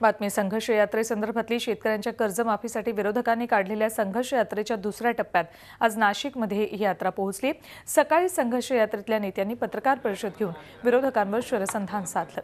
बातमी संघर्ष यात्रेसंदर्भातली शेतकऱ्यांच्या कर्जमाफीसाठी विरोधकांनी काढलेल्या संघर्ष यात्रेच्या दुसऱ्या टप्प्यात आज नाशिकमध्ये ही यात्रा पोहोचली। सकाळी संघर्ष यात्रेतल्या नेत्यांनी पत्रकार परिषद घेऊन विरोधकांवर शरसंधान साधलं।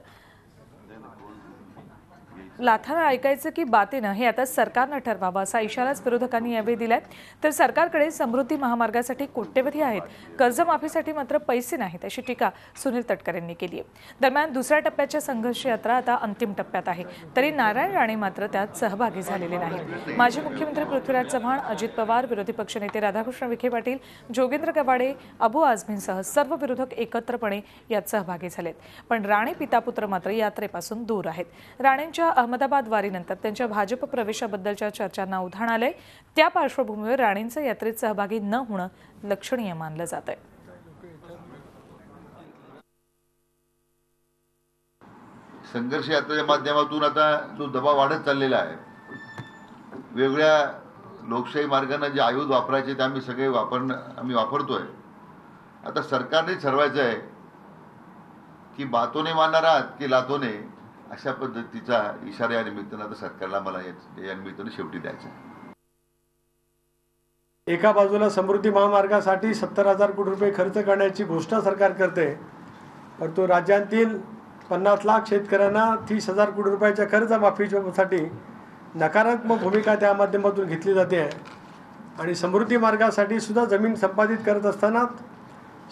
लाथानं ऐकायचं की बातेनं हे आता सरकारनं ठरवावं असा इशाराच विरोधकांनी यावेळी दिलाय। तर सरकारकडे समृद्धी महामार्गासाठी कोट्यवधी आहेत, कर्जमाफीसाठी मात्र पैसे नाहीत अशी टीका सुनील तटकरे यांनी केली आहे। दरम्यान दुसऱ्या टप्प्याच्या संघर्ष यात्रा आता अंतिम टप्प्यात आहे, तरी नारायण राणे मात्र त्यात सहभागी झालेले नाहीत। माजी मुख्यमंत्री पृथ्वीराज चव्हाण, अजित पवार, विरोधी पक्षनेते राधाकृष्ण विखे पाटील, जोगेंद्र गवाडे, अबू आझमींसह सर्व विरोधक एकत्रपणे यात सहभागी झालेत। पण राणे पितापुत्र मात्र यात्रेपासून दूर आहेत। राणेंच्या अहमदाबाद वारीनंतर त्यांच्या भाजप प्रवेशाबद्दलच्या चर्चांना उधाण आलंय। त्या पार्श्वभूमीवर राणेंचं यात्रेत सहभागी न होणं लक्षणीय मानलं जात आहे। संघर्ष यात्रेच्या माध्यमातून आता जो दबाव वाढत चाललेला आहे, वेगळ्या लोकशाही मार्गाने जे आयुध वापरायचे ते आम्ही वापरतोय। आता सरकारने ठरवायचं आहे की बातोने मानणार आहात की लातोने, अशा पद्धतीचा इशारा या निमित्तानं आता सरकारला मला या निमित्तानं शेवटी द्यायचा आहे। एका बाजूला समृद्धी महामार्गासाठी 70,000 कोटी रुपये खर्च करण्याची घोषणा सरकार करते, परंतु राज्यातील 50 लाख शेतकऱ्यांना 30,000 कोटी रुपयाच्या कर्जमाफीसाठी नकारात्मक भूमिका त्या माध्यमातून घेतली जाते आणि समृद्धी मार्गासाठी सुद्धा जमीन संपादित करत असताना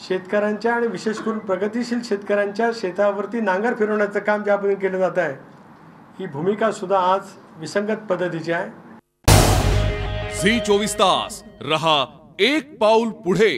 शेतकऱ्यांच्या आणि विशेष करून प्रगतिशील शेतकऱ्यांच्या शेतावरती नांगर फिरवण्याचं काम ज्या पद्धतीने केलं जात आहे, ही भूमिका सुद्धा आज विसंगत पद्धतीची आहे। झी 24 तास रहा एक पाऊल पुढे।